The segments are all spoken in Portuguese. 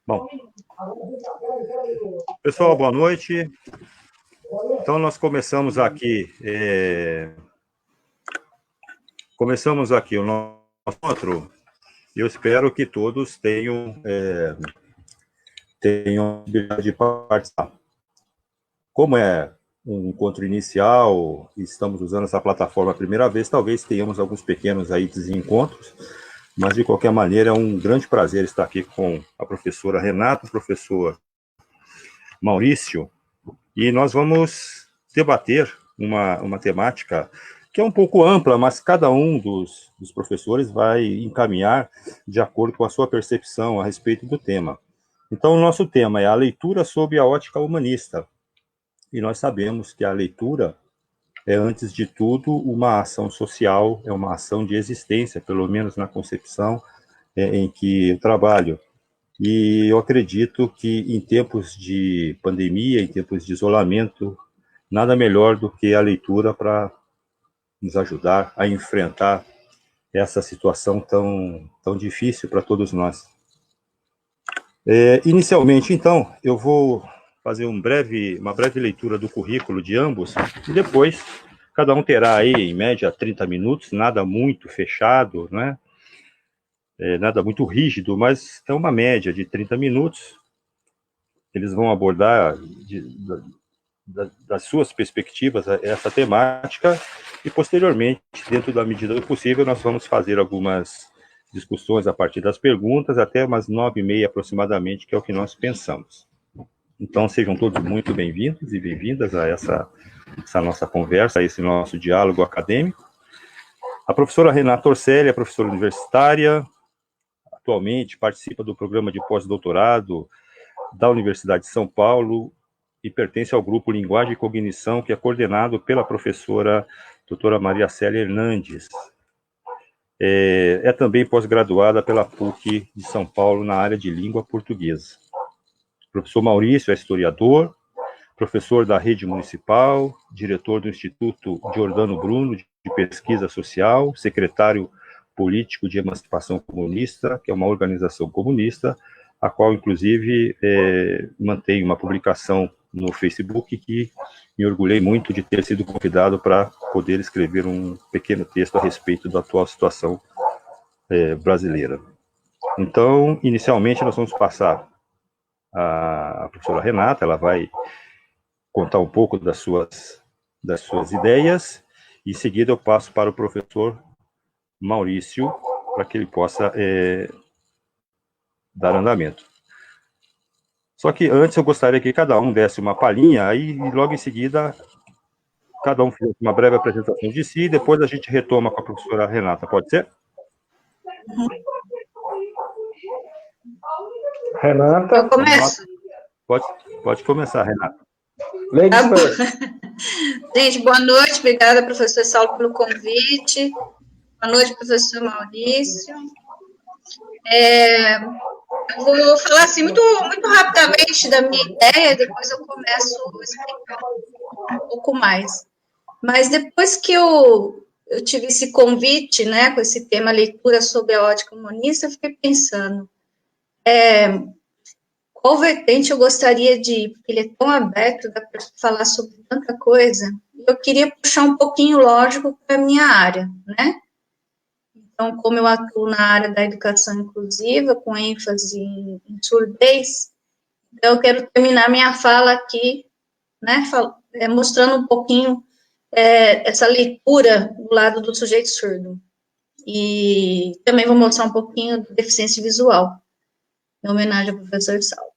Bom, pessoal, boa noite. Então, nós começamos aqui o nosso encontro. Eu espero que todos tenham a habilidade de participar. Como é um encontro inicial, estamos usando essa plataforma a primeira vez, talvez tenhamos alguns pequenos aí desencontros, mas, de qualquer maneira, é um grande prazer estar aqui com a professora Renata, o professor Maurício, e nós vamos debater uma temática que é um pouco ampla, mas cada um dos professores vai encaminhar de acordo com a sua percepção a respeito do tema. Então, o nosso tema é a leitura sob a ótica humanista, e nós sabemos que a leitura é, antes de tudo, uma ação social, é uma ação de existência, pelo menos na concepção em que eu trabalho. E eu acredito que em tempos de pandemia, em tempos de isolamento, nada melhor do que a leitura para nos ajudar a enfrentar essa situação tão difícil para todos nós. Inicialmente, então, eu vou fazer uma breve leitura do currículo de ambos, e depois cada um terá aí, em média, 30 minutos, nada muito fechado, né? Nada muito rígido, mas é uma média de 30 minutos. Eles vão abordar das suas perspectivas essa temática, e posteriormente, dentro da medida do possível, nós vamos fazer algumas discussões a partir das perguntas, até umas 9h30 aproximadamente, que é o que nós pensamos. Então, sejam todos muito bem-vindos e bem-vindas a essa nossa conversa, a esse nosso diálogo acadêmico. A professora Renata Orselli é professora universitária, atualmente participa do programa de pós-doutorado da Universidade de São Paulo e pertence ao grupo Linguagem e Cognição, que é coordenado pela professora doutora Maria Célia Hernandes. É também pós-graduada pela PUC de São Paulo na área de língua portuguesa. O professor Maurício é historiador, professor da rede municipal, diretor do Instituto Giordano Bruno de Pesquisa Social, secretário político de Emancipação Comunista, que é uma organização comunista, a qual, inclusive, mantém uma publicação no Facebook que me orgulhei muito de ter sido convidado para poder escrever um pequeno texto a respeito da atual situação brasileira. Então, inicialmente, nós vamos passar a professora Renata, ela vai contar um pouco das suas ideias, e em seguida eu passo para o professor Maurício, para que ele possa dar andamento. Só que antes eu gostaria que cada um desse uma palhinha, aí logo em seguida cada um fizesse uma breve apresentação de si, e depois a gente retoma com a professora Renata, pode ser? Renata? Eu começo? Pode começar, Renata. Ladies Tá first. Gente, boa noite, obrigada, professor Saulo, pelo convite. Boa noite, professor Maurício. Eu vou falar assim, muito rapidamente da minha ideia, depois eu começo a explicar um pouco mais. Mas depois que eu tive esse convite, né, com esse tema leitura sobre a ótica humanista, eu fiquei pensando, qual vertente eu gostaria de ir, porque ele é tão aberto, dá para falar sobre tanta coisa. Eu queria puxar um pouquinho, lógico, para a minha área, né? Então, como eu atuo na área da educação inclusiva, com ênfase em surdez, então eu quero terminar minha fala aqui, né, mostrando um pouquinho essa leitura do lado do sujeito surdo. E também vou mostrar um pouquinho de deficiência visual, em homenagem ao professor Saulo.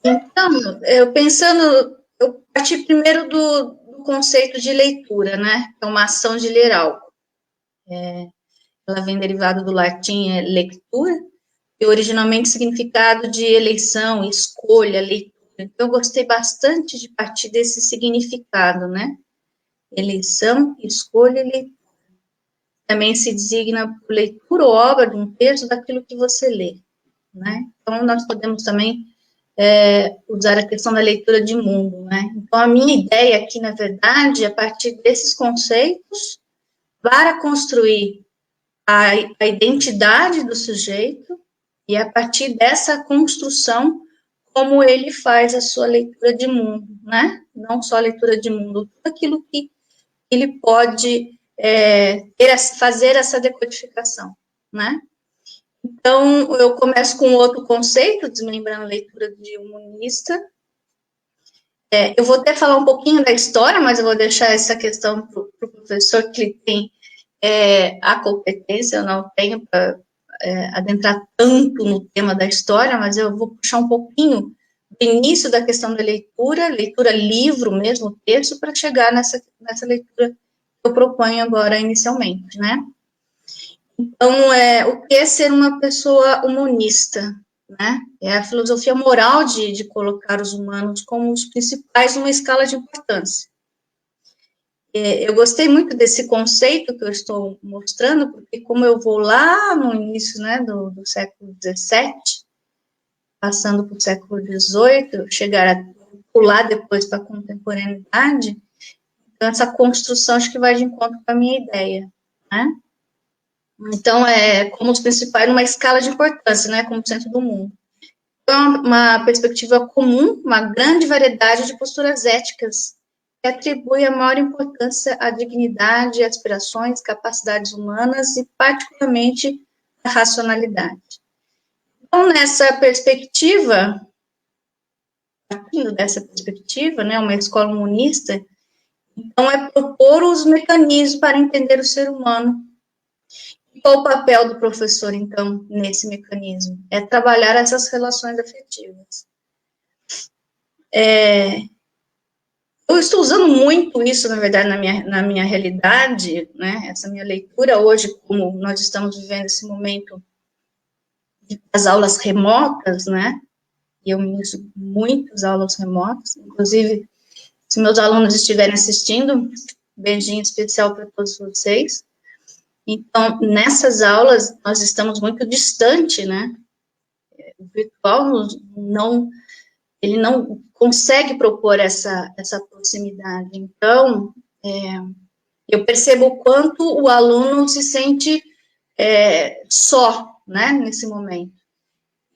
Então, eu parti primeiro do conceito de leitura, né, é uma ação de ler algo. Ela vem derivada do latim lectura, e originalmente significado de eleição, escolha, leitura. Então, eu gostei bastante de partir desse significado, né, eleição, escolha e leitura. Também se designa por leitura ou obra de um texto daquilo que você lê, né? Então, nós podemos também usar a questão da leitura de mundo, né? Então, a minha ideia aqui, na verdade, é a partir desses conceitos, para construir a identidade do sujeito e a partir dessa construção, como ele faz a sua leitura de mundo, né? Não só a leitura de mundo, tudo aquilo que ele pode fazer essa decodificação, né? Então, eu começo com outro conceito, desmembrando a leitura de humanista. Eu vou até falar um pouquinho da história, mas eu vou deixar essa questão para o professor, que ele tem a competência, eu não tenho para adentrar tanto no tema da história, mas eu vou puxar um pouquinho do início da questão da leitura livro mesmo, texto, para chegar nessa leitura que eu proponho agora inicialmente, né? Então, o que é ser uma pessoa humanista, né? É a filosofia moral de colocar os humanos como os principais numa escala de importância. Eu gostei muito desse conceito que eu estou mostrando, porque como eu vou lá no início, né, do século XVII, passando para o século XVIII, chegar a pular depois para a contemporaneidade, então essa construção acho que vai de encontro com a minha ideia, né? Então, como os principais numa escala de importância, né, como centro do mundo. Então, uma perspectiva comum, uma grande variedade de posturas éticas, que atribui a maior importância à dignidade, aspirações, capacidades humanas e, particularmente, à racionalidade. Então, nessa perspectiva, partindo dessa perspectiva, né, uma escola humanista, então é propor os mecanismos para entender o ser humano. E qual o papel do professor, então, nesse mecanismo? É trabalhar essas relações afetivas. Eu estou usando muito isso, na verdade, na minha realidade, né, essa minha leitura hoje, como nós estamos vivendo esse momento das aulas remotas, né, e eu ministro muitas aulas remotas, inclusive, se meus alunos estiverem assistindo, beijinho especial para todos vocês. Então, nessas aulas, nós estamos muito distante, né, o virtual ele não consegue propor essa proximidade. Então, eu percebo o quanto o aluno se sente só, né, nesse momento.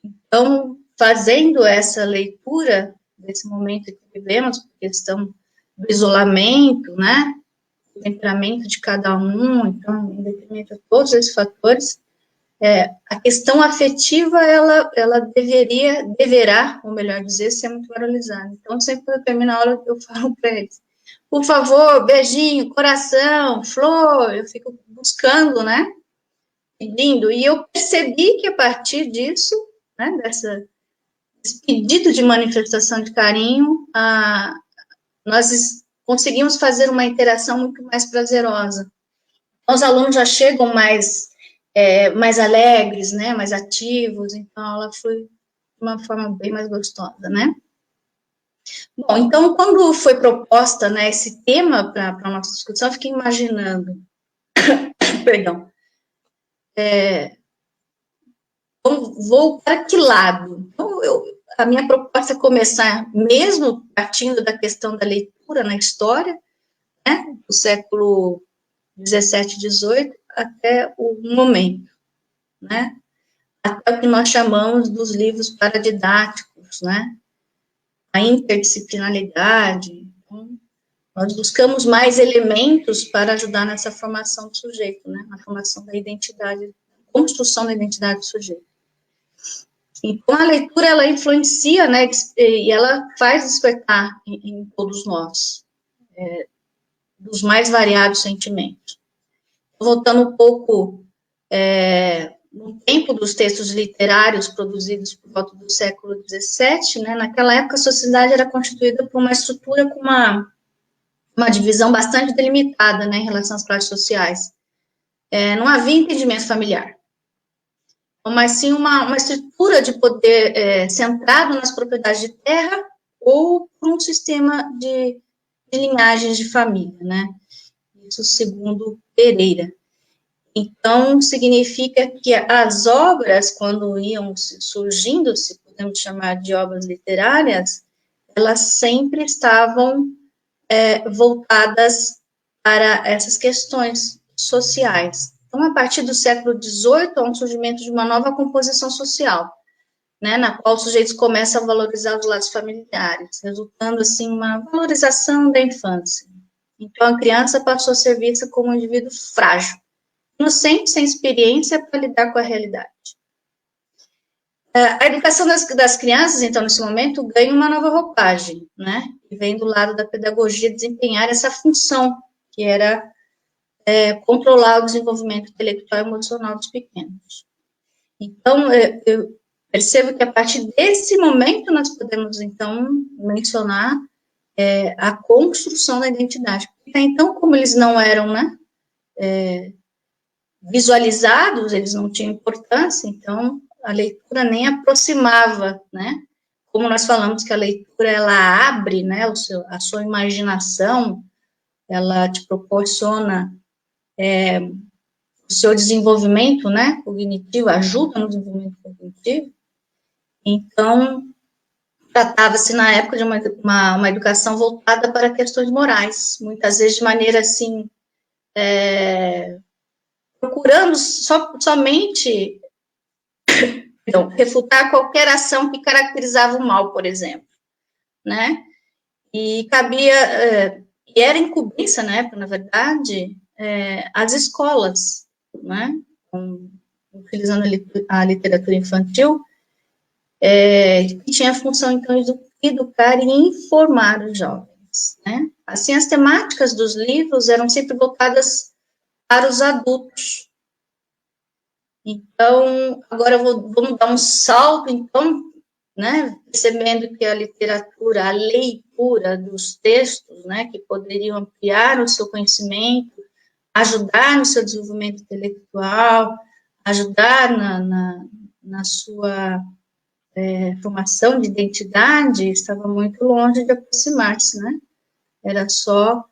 Então, fazendo essa leitura desse momento que vivemos, por questão do isolamento, né, do temperamento de cada um, então, em detrimento a todos esses fatores, a questão afetiva, ela deverá, ou melhor dizer, ser muito valorizada. Então, sempre que eu termino a aula, eu falo para eles, por favor, beijinho, coração, flor, eu fico buscando, né, pedindo, e eu percebi que a partir disso, né, desse pedido de manifestação de carinho, nós conseguimos fazer uma interação muito mais prazerosa. Os alunos já chegam mais alegres, né, mais ativos, então a aula foi de uma forma bem mais gostosa, né. Bom, então, quando foi proposta, né, esse tema para a nossa discussão, eu fiquei imaginando, perdão, vou para que lado? Então, a minha proposta é começar, mesmo partindo da questão da leitura na história, né, do século 17, 18, até o momento, né, até o que nós chamamos dos livros paradidáticos, né, a interdisciplinaridade. Então, nós buscamos mais elementos para ajudar nessa formação do sujeito, né, na formação da identidade, construção da identidade do sujeito. Então, a leitura, ela influencia, né, e ela faz despertar em todos nós, dos mais variados sentimentos. Voltando um pouco no tempo dos textos literários produzidos por volta do século XVII, né, naquela época a sociedade era constituída por uma estrutura com uma divisão bastante delimitada, né, em relação às classes sociais. Não havia entendimento familiar, mas sim uma estrutura de poder centrado nas propriedades de terra ou por um sistema de linhagens de família, né, isso segundo Pereira. Então, significa que as obras, quando iam surgindo, se podemos chamar de obras literárias, elas sempre estavam voltadas para essas questões sociais, Então, a partir do século XVIII, há um surgimento de uma nova composição social, né, na qual os sujeitos começam a valorizar os laços familiares, resultando, assim, uma valorização da infância. Então, a criança passou a ser vista como um indivíduo frágil, inocente, sem experiência para lidar com a realidade. A educação das crianças, então, nesse momento, ganha uma nova roupagem, né, e vem do lado da pedagogia desempenhar essa função, que era controlar o desenvolvimento intelectual e emocional dos pequenos. Então, eu percebo que a partir desse momento nós podemos, então, mencionar a construção da identidade. Então, como eles não eram, né, visualizados, eles não tinham importância, então a leitura nem aproximava, né? Como nós falamos que a leitura, ela abre, né, a sua imaginação, ela te proporciona o seu desenvolvimento, né, cognitivo, ajuda no desenvolvimento cognitivo. Então, tratava-se na época de uma educação voltada para questões morais, muitas vezes de maneira assim, procurando somente refutar qualquer ação que caracterizava o mal, por exemplo, né? E cabia, e era incumbência, né, na verdade, as escolas, né, utilizando a literatura infantil, que tinha a função, então, de educar e informar os jovens, né? Assim, as temáticas dos livros eram sempre voltadas para os adultos. Então, agora vamos dar um salto, então, né, percebendo que a literatura, a leitura dos textos, né, que poderiam ampliar o seu conhecimento, ajudar no seu desenvolvimento intelectual, ajudar na sua formação de identidade, estava muito longe de aproximar-se, né? Era só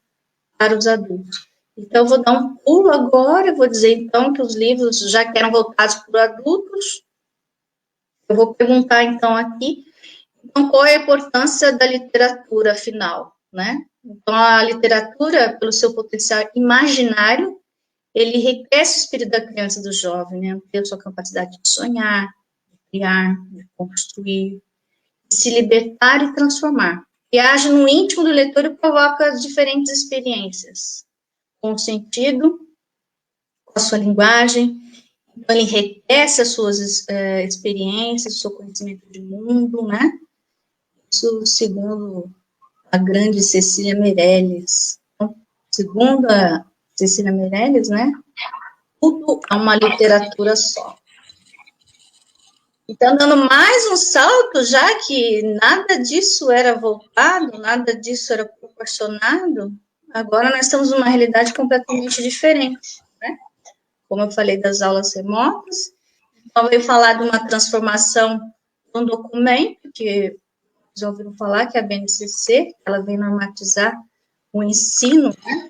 para os adultos. Então, eu vou dar um pulo agora, vou dizer, então, que os livros, já que eram voltados para adultos, eu vou perguntar, então, aqui, então, qual é a importância da literatura, afinal, né? Então, a literatura, pelo seu potencial imaginário, ele enriquece o espírito da criança e do jovem, né? Tem a sua capacidade de sonhar, de criar, de construir, de se libertar e transformar. E age no íntimo do leitor e provoca diferentes experiências, com o sentido, com a sua linguagem. Então, ele enriquece as suas experiências, o seu conhecimento de mundo, né? Isso segundo a grande Cecília Meirelles. Então, segundo a Cecília Meirelles, né? Tudo é uma literatura só. Então, dando mais um salto, já que nada disso era voltado, nada disso era proporcionado, agora nós estamos numa realidade completamente diferente, né? Como eu falei das aulas remotas, então veio falar de uma transformação de um documento, que já ouviram falar, que é a BNCC, ela vem normatizar o ensino, né,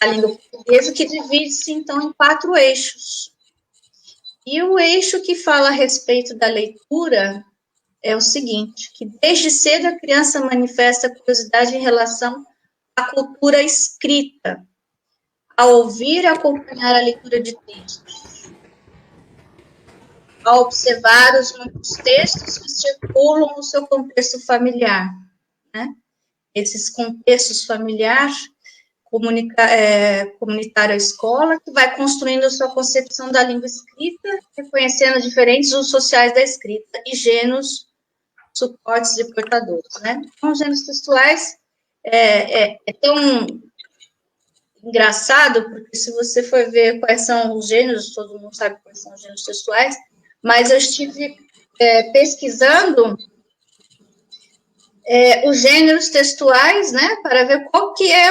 da língua portuguesa, que divide-se, então, em 4 eixos. E o eixo que fala a respeito da leitura é o seguinte, que desde cedo a criança manifesta curiosidade em relação à cultura escrita, a ouvir e acompanhar a leitura de textos, a observar os muitos textos que circulam no seu contexto familiar, né? Esses contextos familiares, comunitário à escola, que vai construindo a sua concepção da língua escrita, reconhecendo diferentes usos sociais da escrita e gêneros, suportes e portadores, né? Então, os gêneros textuais é tão engraçado, porque se você for ver quais são os gêneros, todo mundo sabe quais são os gêneros textuais, mas eu estive pesquisando os gêneros textuais, né, para ver qual que é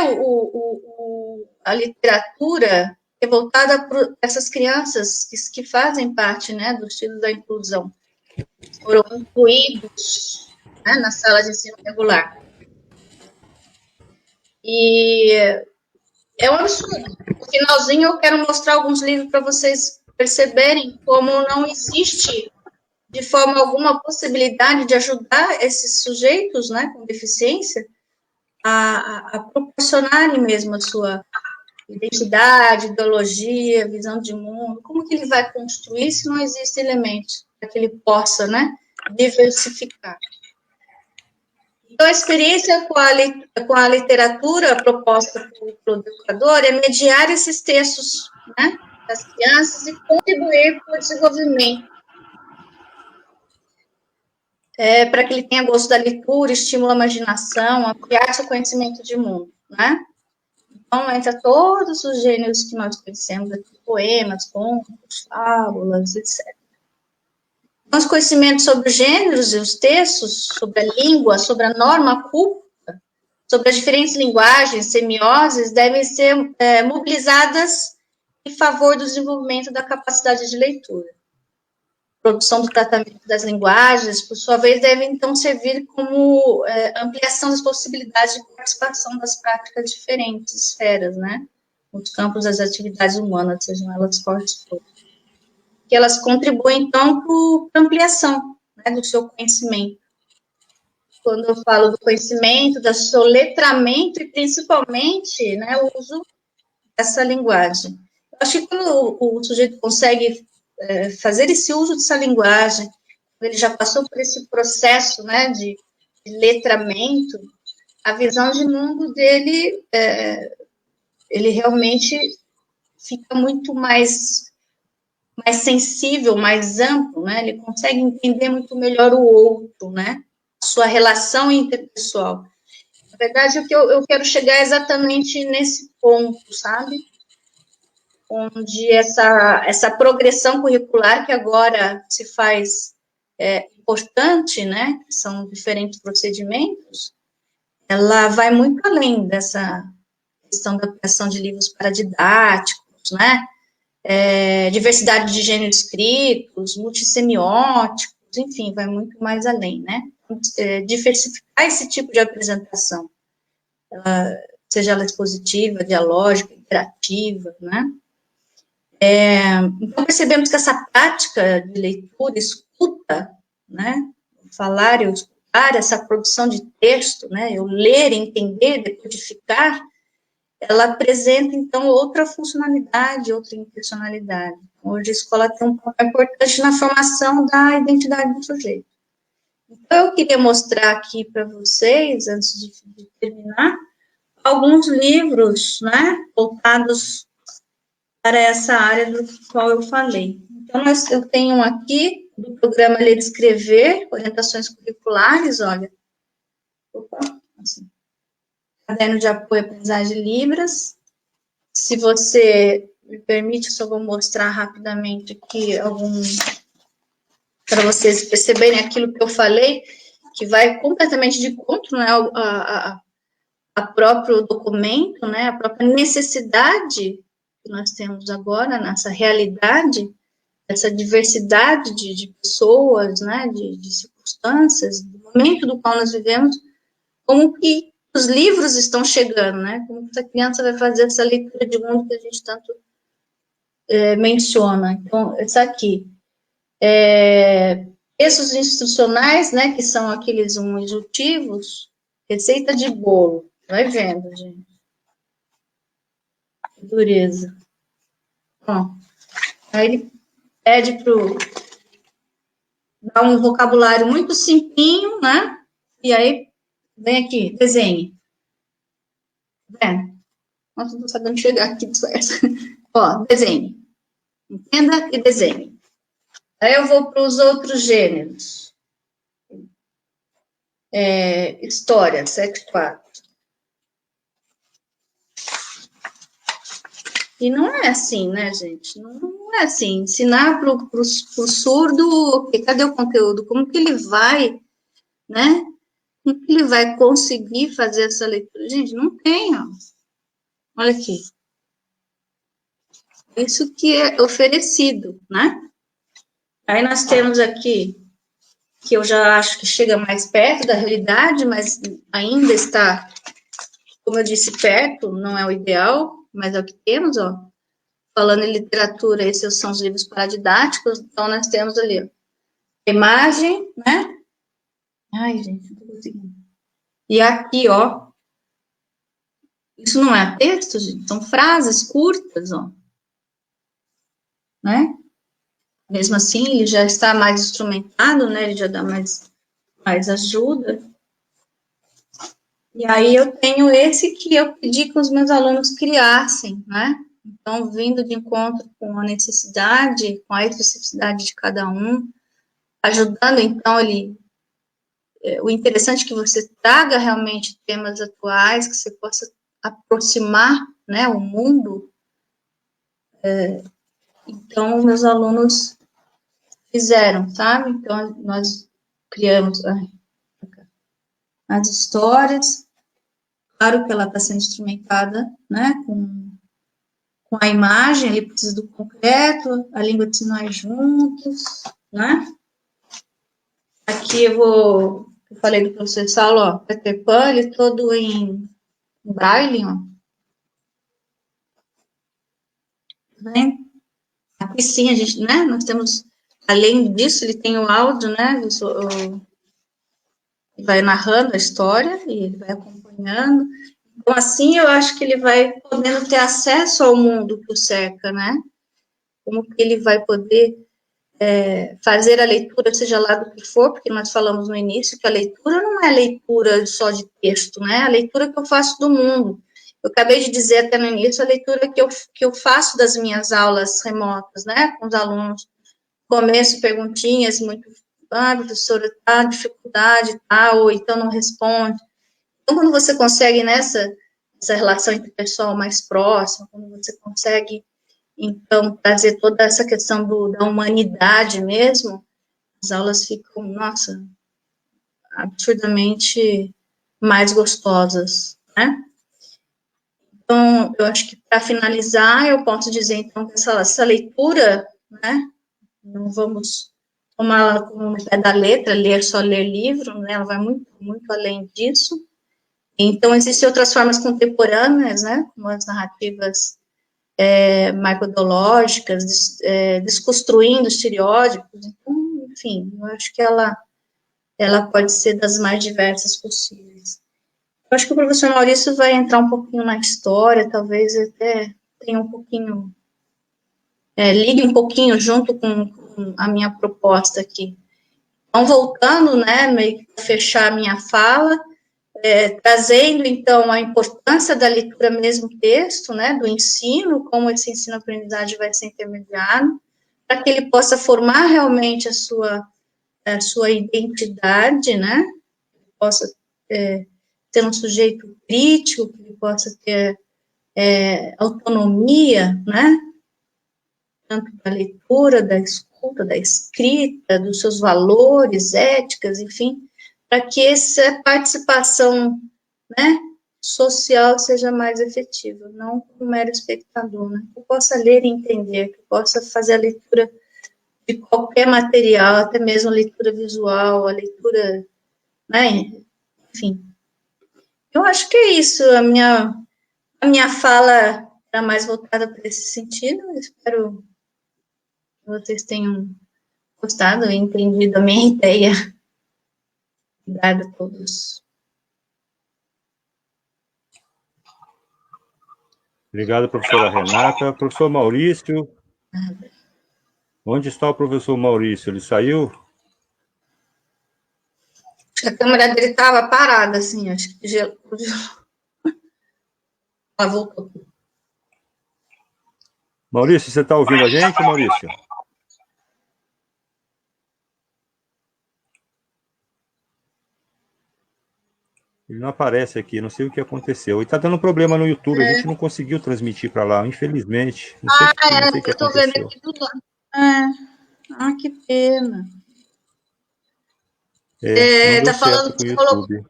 a literatura que é voltada para essas crianças que fazem parte, né, do estilo da inclusão, foram incluídos, né, na sala de ensino regular. E é um absurdo. No finalzinho eu quero mostrar alguns livros para vocês perceberem como não existe de forma alguma a possibilidade de ajudar esses sujeitos, né, com deficiência a proporcionarem mesmo a sua identidade, ideologia, visão de mundo, como que ele vai construir se não existem elementos para que ele possa, né, diversificar. Então, a experiência com a literatura proposta pelo educador é mediar esses textos, né, das crianças e contribuir para o desenvolvimento, para que ele tenha gosto da leitura, estimula a imaginação, ampliar seu conhecimento de mundo, né? Então, entra todos os gêneros que nós conhecemos aqui, poemas, contos, fábulas, etc. Então, os conhecimentos sobre os gêneros e os textos, sobre a língua, sobre a norma culta, sobre as diferentes linguagens, semioses, devem ser mobilizadas em favor do desenvolvimento da capacidade de leitura. A produção do tratamento das linguagens, por sua vez, deve, então, servir como ampliação das possibilidades de participação das práticas de diferentes esferas, né, nos campos das atividades humanas, sejam elas quais forem. Que elas contribuem, então, para a ampliação, né, do seu conhecimento. Quando eu falo do conhecimento, do seu letramento e, principalmente, né, o uso dessa linguagem. Eu acho que quando o sujeito consegue fazer esse uso dessa linguagem, quando ele já passou por esse processo, né, de letramento, a visão de mundo dele, ele realmente fica muito mais sensível, mais amplo, né? Ele consegue entender muito melhor o outro, né? Sua relação interpessoal. Na verdade, o que eu quero chegar exatamente nesse ponto, sabe? Onde essa progressão curricular que agora se faz importante, né? São diferentes procedimentos, ela vai muito além dessa questão da criação de livros paradidáticos, né? Diversidade de gêneros escritos, multissemióticos, enfim, vai muito mais além, né? Diversificar esse tipo de apresentação, seja ela expositiva, dialógica, interativa, né? Então, percebemos que essa prática de leitura, escuta, né? Falar e escutar, essa produção de texto, né? Eu ler, entender, decodificar, ela apresenta, então, outra funcionalidade, outra intencionalidade. Hoje a escola tem um papel importante na formação da identidade do sujeito. Então, eu queria mostrar aqui para vocês, antes de terminar, alguns livros, né, voltados para essa área do qual eu falei. Então, eu tenho aqui, do programa Ler e Escrever, orientações curriculares, olha. Opa, assim. Caderno de apoio à aprendizagem de Libras. Se você me permite, eu só vou mostrar rapidamente aqui para vocês perceberem aquilo que eu falei, que vai completamente de encontro, né, a próprio documento, né, a própria necessidade que nós temos agora, nessa realidade, essa diversidade de pessoas, né, de circunstâncias, do momento do qual nós vivemos, como que os livros estão chegando, né? Como essa criança vai fazer essa leitura de mundo que a gente tanto menciona. Então, essa aqui. Textos instrucionais, né? Que são aqueles instrutivos. Receita de bolo. Vai vendo, gente. Que dureza. Bom, aí ele pede para dar um vocabulário muito simplinho, né? E aí, vem aqui, desenhe. Tá vendo? Nossa, não tô sabendo chegar aqui disfarça. Ó, desenhe. Entenda e desenhe. Aí eu vou para os outros gêneros. História, sexo 4. E não é assim, né, gente? Não é assim. Ensinar para o surdo, cadê o conteúdo? Como que ele vai, né? Como que ele vai conseguir fazer essa leitura? Gente, não tem, ó. Olha aqui. Isso que é oferecido, né? Aí nós temos aqui, que eu já acho que chega mais perto da realidade, mas ainda está, como eu disse, perto, não é o ideal, mas é o que temos, ó. Falando em literatura, esses são os livros paradidáticos, então nós temos ali, ó, a imagem, né? Ai, gente, não tô conseguindo. E aqui, ó, Isso não é texto, gente, são frases curtas, ó. Né? Mesmo assim, ele já está mais instrumentado, né? Ele já dá mais ajuda. E aí eu tenho esse que eu pedi que os meus alunos criassem, né? Então, vindo de encontro com a necessidade, com a especificidade de cada um, ajudando, então, o interessante é que você traga realmente temas atuais, que você possa aproximar, né, o mundo. Então, meus alunos fizeram, sabe? Então, nós criamos as histórias, claro que ela está sendo instrumentada, né, com a imagem, ele precisa do concreto, a língua de sinais juntos, né? Aqui eu falei do professor Saulo, ó, Peter Pan, ele todo em braille, ó. Né? Aqui sim, a gente, né, nós temos, além disso, ele tem o áudio, né, vai narrando a história e ele vai acompanhando. Então, assim, eu acho que ele vai podendo ter acesso ao mundo que o cerca, né? Como que ele vai poder fazer a leitura, seja lá do que for, porque nós falamos no início que a leitura não é leitura só de texto, né? A leitura que eu faço do mundo. Eu acabei de dizer até no início a leitura que eu faço das minhas aulas remotas, né? Com os alunos. Começo perguntinhas muito, professora, tá, dificuldade, tá, ou então não responde. Então, quando você consegue essa relação interpessoal mais próxima, quando você consegue, então, trazer toda essa questão da humanidade mesmo, as aulas ficam, nossa, absurdamente mais gostosas, né? Então, eu acho que, para finalizar, eu posso dizer, então, que essa leitura, né, não vamos tomá-la como pé da letra, só ler livro, né, ela vai muito, muito além disso. Então, existem outras formas contemporâneas, né, como as narrativas metodológicas, desconstruindo estereótipos. Então, enfim, eu acho que ela pode ser das mais diversas possíveis. Eu acho que o professor Maurício vai entrar um pouquinho na história, talvez até tenha um pouquinho, ligue um pouquinho junto com a minha proposta aqui. Então, voltando, né, meio que para fechar a minha fala, trazendo, então, a importância da leitura mesmo texto, né, do ensino, como esse ensino-aprendizagem vai ser intermediado, para que ele possa formar realmente a sua identidade, né, possa ser um sujeito crítico, que ele possa ter autonomia, né, tanto da leitura, da escuta, da escrita, dos seus valores, éticas, enfim, para que essa participação, né, social seja mais efetiva, não como mero espectador, né, que eu possa ler e entender, que eu possa fazer a leitura de qualquer material, até mesmo a leitura visual, a leitura, né, enfim. Eu acho que é isso, a minha fala era mais voltada para esse sentido, eu espero que vocês tenham gostado e entendido a minha ideia. Obrigada a todos. Obrigado, professora Renata. Professor Maurício. Onde está o professor Maurício? Ele saiu? Acho que a câmera dele estava parada, assim, acho que gelou. Ela voltou. Maurício, você está ouvindo a gente, Maurício? Ele não aparece aqui, não sei o que aconteceu. E está dando problema no YouTube, a gente não conseguiu transmitir para lá, infelizmente. Não sei o que Estou vendo aconteceu. aqui do lado. Que pena. Não deu Tá certo falando com o que YouTube.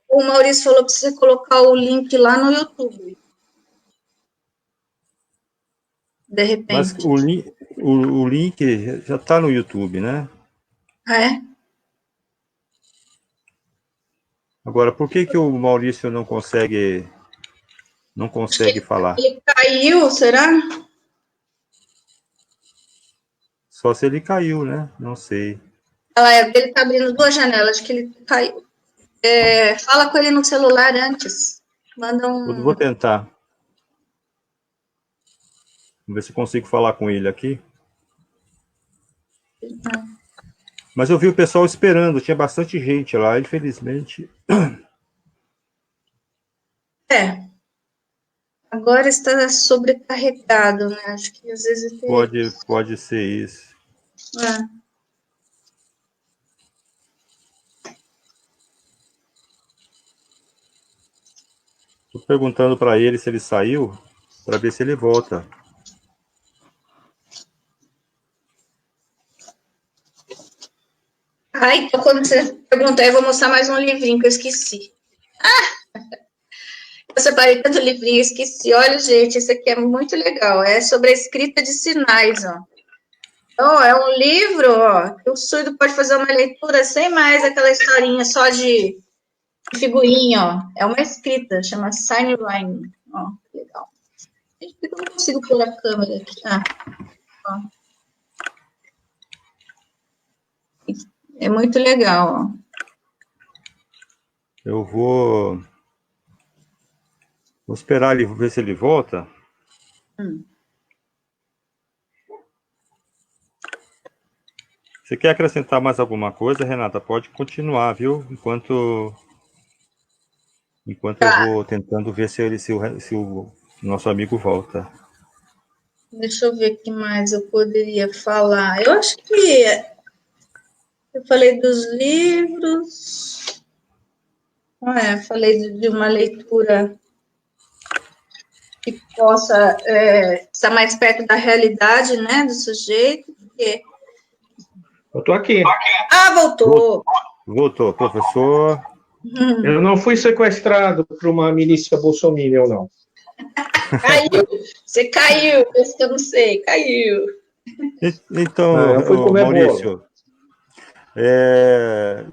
o Maurício falou para você colocar o link lá no YouTube. De Mas repente. o link já está no YouTube, né? É? Agora, por que o Maurício não consegue falar? Ele caiu, será? Só se ele caiu, né? Não sei. Ele tá abrindo duas janelas, acho que ele caiu. Fala com ele no celular antes. Manda um... Vou tentar. Vamos ver se eu consigo falar com ele aqui. Mas eu vi o pessoal esperando, tinha bastante gente lá, infelizmente. Agora está sobrecarregado, né? Acho que às vezes Pode ser isso. Tô perguntando para ele se ele saiu, para ver se ele volta. Então quando você perguntar, eu vou mostrar mais um livrinho que eu esqueci. Eu separei tanto livrinho, esqueci. Olha, gente, esse aqui é muito legal. É sobre a escrita de sinais, ó. Então, é um livro, ó, que o surdo pode fazer uma leitura sem mais aquela historinha só de figurinha, ó. É uma escrita, chama Sign Writing. Ó, legal. Por que eu não consigo pôr a câmera aqui? Ó. É muito legal, ó. Eu vou esperar ele, ver se ele volta. Você quer acrescentar mais alguma coisa, Renata? Pode continuar, viu? Enquanto eu vou tentando ver se o nosso amigo volta. Deixa eu ver o que mais eu poderia falar. Eu acho que eu falei dos livros. Falei de uma leitura que possa estar mais perto da realidade, né, do sujeito. Porque... Eu estou aqui. Voltou. Voltou, professor. Eu não fui sequestrado por uma milícia bolsominion, não. Caiu. Você caiu. Esse que eu não sei. Caiu. Então, eu fui comer Maurício,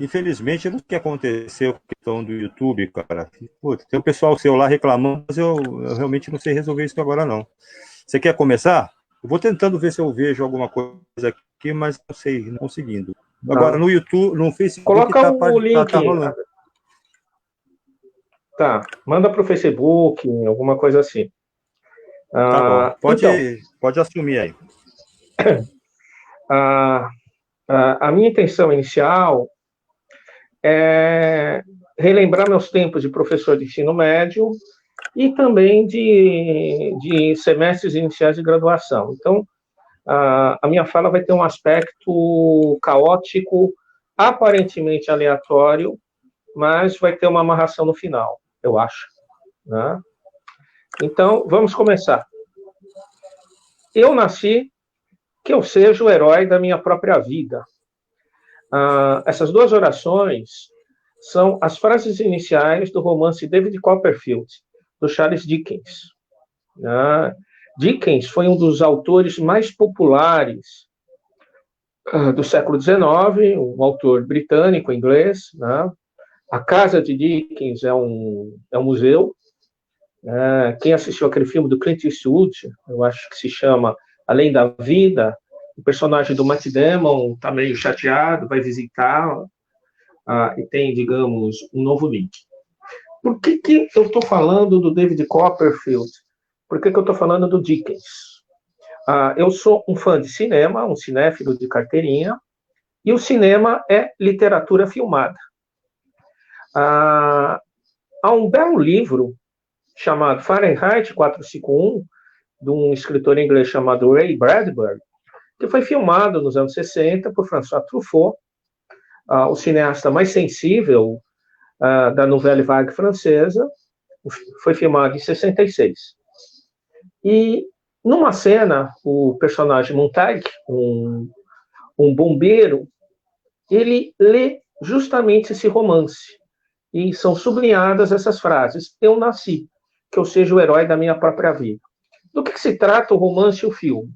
infelizmente, não sei o que aconteceu com a questão do YouTube, cara. Putz, tem o pessoal seu lá reclamando, mas eu realmente não sei resolver isso agora, não. Você quer começar? Eu vou tentando ver se eu vejo alguma coisa aqui, mas não sei, não conseguindo. Agora, no YouTube, no Facebook, coloca o link. Tá rolando. Tá, manda para o Facebook, alguma coisa assim. Tá bom, pode assumir aí. A minha intenção inicial é relembrar meus tempos de professor de ensino médio e também de semestres iniciais de graduação. Então, a minha fala vai ter um aspecto caótico, aparentemente aleatório, mas vai ter uma amarração no final, eu acho. Né? Então, vamos começar. Eu nasci que eu seja o herói da minha própria vida. Essas duas orações são as frases iniciais do romance David Copperfield, do Charles Dickens. Dickens foi um dos autores mais populares do século XIX, um autor britânico, inglês. A casa de Dickens é um museu. Quem assistiu aquele filme do Clint Eastwood, eu acho que se chama Além da Vida, o personagem do Matt Damon está meio chateado, vai visitar e tem, digamos, um novo link. Por que eu estou falando do David Copperfield? Por que eu estou falando do Dickens? Eu sou um fã de cinema, um cinéfilo de carteirinha, e o cinema é literatura filmada. Há um belo livro chamado Fahrenheit 451, de um escritor inglês chamado Ray Bradbury, que foi filmado nos anos 60 por François Truffaut, o cineasta mais sensível da Nouvelle Vague francesa. Foi filmado em 66. E, numa cena, o personagem Montag, um bombeiro, ele lê justamente esse romance. E são sublinhadas essas frases. Eu nasci, que eu seja o herói da minha própria vida. Do que se trata o romance e o filme?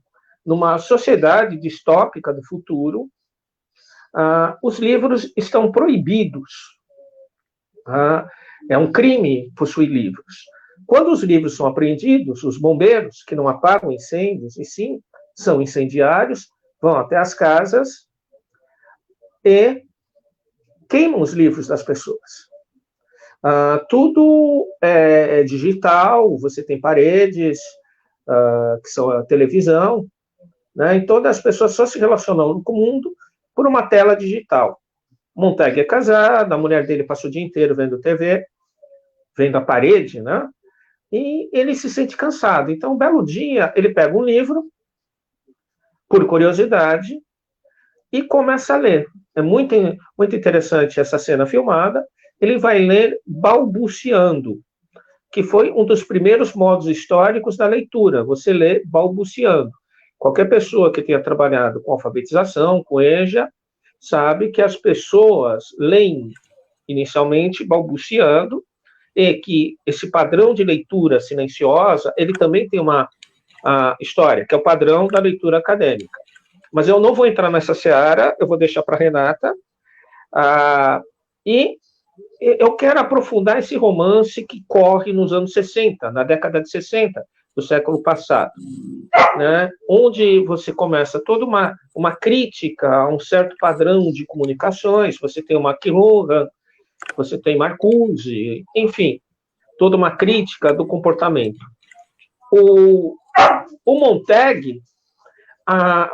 Numa sociedade distópica do futuro, os livros estão proibidos. É um crime possuir livros. Quando os livros são apreendidos, os bombeiros, que não apagam incêndios, e sim são incendiários, vão até as casas e queimam os livros das pessoas. Tudo é digital, você tem paredes, que são a televisão, né? Então as pessoas só se relacionam com o mundo por uma tela digital. Montag é casado, a mulher dele passa o dia inteiro vendo TV, vendo a parede, né? E ele se sente cansado. Então, um belo dia, ele pega um livro, por curiosidade, e começa a ler. É muito, muito interessante essa cena filmada. Ele vai ler balbuciando, que foi um dos primeiros modos históricos da leitura. Você lê balbuciando. Qualquer pessoa que tenha trabalhado com alfabetização, com EJA, sabe que as pessoas leem inicialmente balbuciando, e que esse padrão de leitura silenciosa, ele também tem uma história, que é o padrão da leitura acadêmica. Mas eu não vou entrar nessa seara, eu vou deixar para a Renata. E eu quero aprofundar esse romance que corre nos anos 60, na década de 60 do século passado, né? Onde você começa toda uma crítica a um certo padrão de comunicações. Você tem o McLuhan, você tem Marcuse, enfim, toda uma crítica do comportamento. O Montag,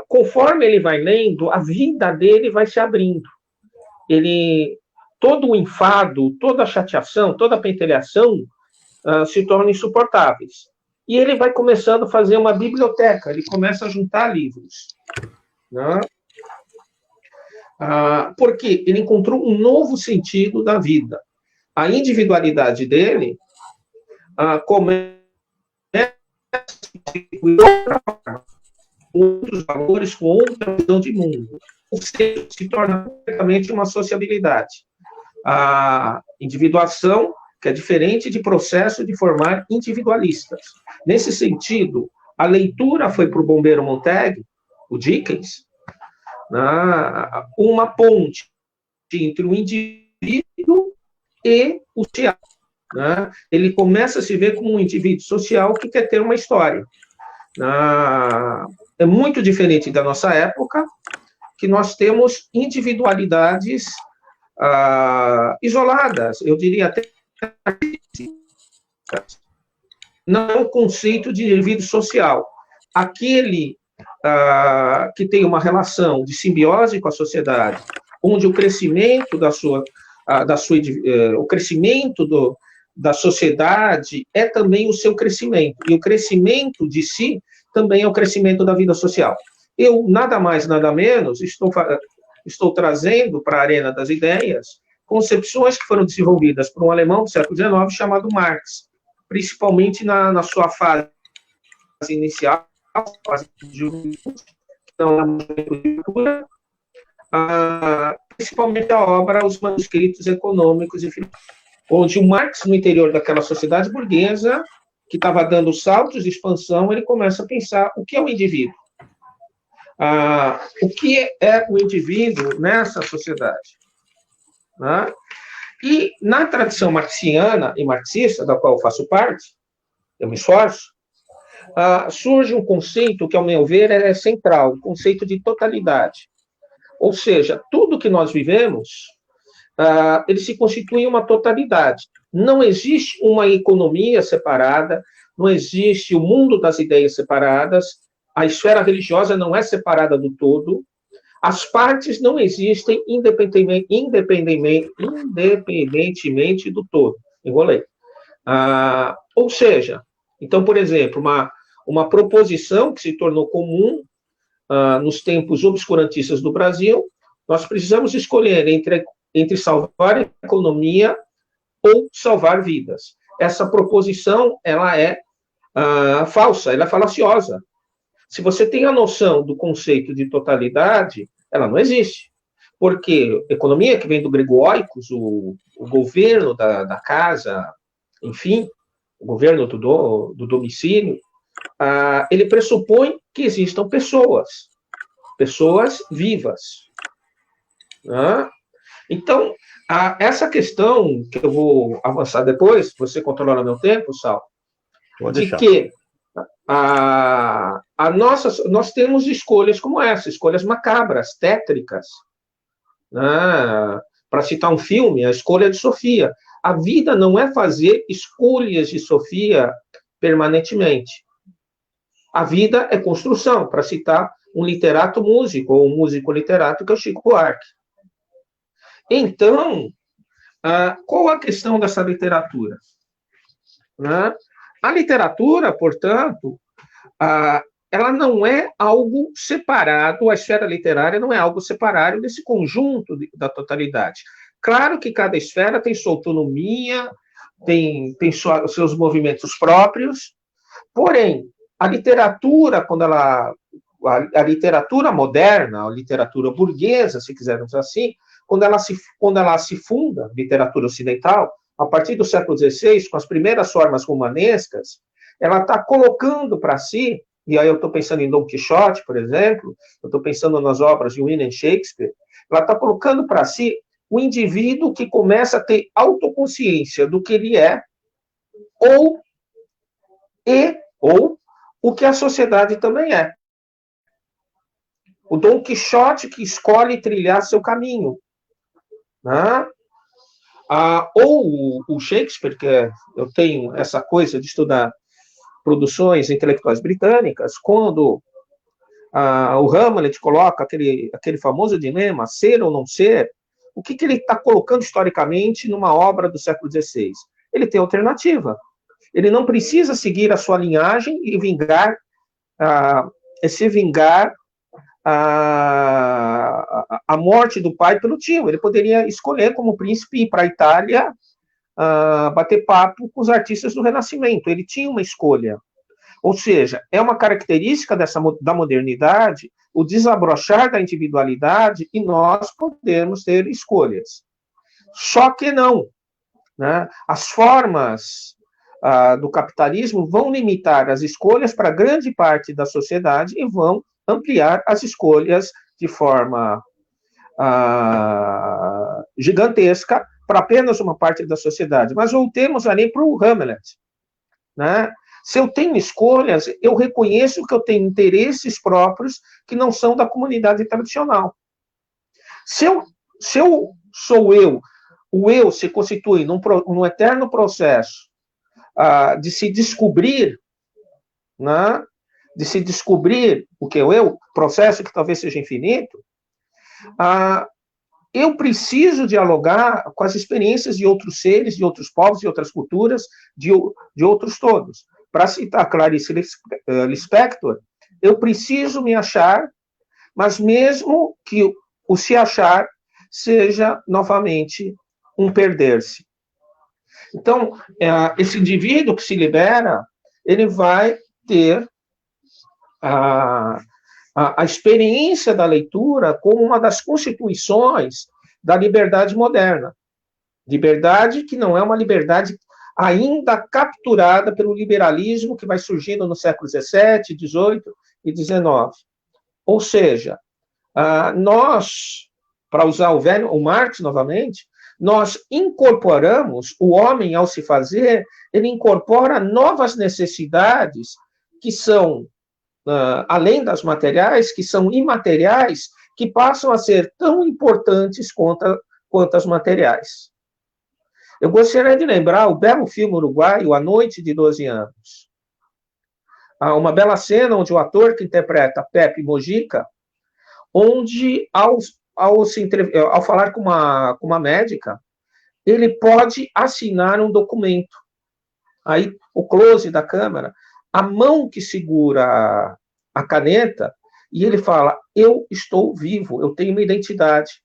conforme ele vai lendo, a vida dele vai se abrindo. Todo o enfado, toda a chateação, toda a pentelhação se tornam insuportáveis. E ele vai começando a fazer uma biblioteca, ele começa a juntar livros, né? Porque ele encontrou um novo sentido da vida. A individualidade dele começa a com outros valores, com outra visão de mundo. Ou seja, se torna completamente uma sociabilidade. A individuação, que é diferente de processo de formar individualistas. Nesse sentido, a leitura foi para o bombeiro Montag, o Dickens, uma ponte entre o indivíduo e o social. Ele começa a se ver como um indivíduo social que quer ter uma história. É muito diferente da nossa época, que nós temos individualidades isoladas, eu diria até não é o conceito de indivíduo social. Aquele que tem uma relação de simbiose com a sociedade, onde o crescimento o crescimento da sociedade é também o seu crescimento, e o crescimento de si também é o crescimento da vida social. Eu, nada mais, nada menos, estou trazendo para a arena das ideias concepções que foram desenvolvidas por um alemão do século XIX chamado Marx, principalmente na sua fase inicial, fase de juventude, principalmente a obra Os Manuscritos Econômicos e Filosóficos, onde o Marx, no interior daquela sociedade burguesa, que estava dando saltos de expansão, ele começa a pensar o que é o indivíduo. O que é o indivíduo nessa sociedade? E na tradição marxiana e marxista, da qual eu faço parte, eu me esforço, surge um conceito que, ao meu ver, é central, o conceito de totalidade. Ou seja, tudo que nós vivemos, ele se constitui em uma totalidade. Não existe uma economia separada, não existe o mundo das ideias separadas, a esfera religiosa não é separada do todo, as partes não existem independentemente do todo. Enrolei. Ou seja, então, por exemplo, uma proposição que se tornou comum nos tempos obscurantistas do Brasil, nós precisamos escolher entre salvar a economia ou salvar vidas. Essa proposição, ela é falsa, ela é falaciosa. Se você tem a noção do conceito de totalidade, ela não existe. Porque economia, que vem do grego oikos, o governo da casa, enfim, o governo do domicílio, ele pressupõe que existam pessoas vivas. Então, essa questão, que eu vou avançar depois, você controla meu tempo, Sal, de que nós temos escolhas como essa, escolhas macabras, tétricas. Para citar um filme, A Escolha de Sofia. A vida não é fazer escolhas de Sofia permanentemente. A vida é construção, para citar um literato músico, ou um músico literato, que é o Chico Buarque. Então, qual a questão dessa literatura? Né? A literatura, portanto, ela não é algo separado, a esfera literária não é algo separado desse conjunto da totalidade. Claro que cada esfera tem sua autonomia, tem seus movimentos próprios, porém, a literatura, a literatura moderna, a literatura burguesa, se quisermos assim, quando ela se funda, literatura ocidental, a partir do século XVI, com as primeiras formas romanescas, ela está colocando para si, e aí eu estou pensando em Dom Quixote, por exemplo, eu estou pensando nas obras de William Shakespeare, ela está colocando para si o indivíduo que começa a ter autoconsciência do que ele é, ou o que a sociedade também é. O Dom Quixote que escolhe trilhar seu caminho. Né? Ou o Shakespeare, que eu tenho essa coisa de estudar produções intelectuais britânicas, quando o Hamlet coloca aquele famoso dilema, ser ou não ser, o que ele está colocando historicamente numa obra do século XVI? Ele tem alternativa. Ele não precisa seguir a sua linhagem e se vingar a morte do pai pelo tio. Ele poderia escolher como príncipe ir para a Itália bater papo com os artistas do Renascimento. Ele tinha uma escolha. Ou seja, é uma característica da modernidade o desabrochar da individualidade e nós podemos ter escolhas. Só que não. Né? As formas do capitalismo vão limitar as escolhas para grande parte da sociedade e vão ampliar as escolhas de forma gigantesca para apenas uma parte da sociedade. Mas voltemos ali para o Hamlet. Né? Se eu tenho escolhas, eu reconheço que eu tenho interesses próprios que não são da comunidade tradicional. Se eu sou o eu se constitui num eterno processo de se descobrir, né? De se descobrir o que é o eu, processo que talvez seja infinito, eu preciso dialogar com as experiências de outros seres, de outros povos, de outras culturas, de outros todos. Para citar Clarice Lispector, eu preciso me achar, mas mesmo que o se achar seja novamente um perder-se. Então, esse indivíduo que se libera, ele vai ter a experiência da leitura como uma das constituições da liberdade moderna. Liberdade que não é uma liberdade ainda capturada pelo liberalismo que vai surgindo no século XVII, XVIII e XIX. Ou seja, nós, para usar o Marx novamente, nós incorporamos, o homem ao se fazer, ele incorpora novas necessidades que são, além das materiais, que são imateriais, que passam a ser tão importantes quanto as materiais. Eu gostaria de lembrar o belo filme uruguaio, A Noite de 12 Anos. Há uma bela cena onde o ator que interpreta Pepe Mojica, onde, ao falar com uma médica, ele pode assinar um documento. Aí, o close da câmera, a mão que segura a caneta, e ele fala, eu estou vivo, eu tenho uma identidade.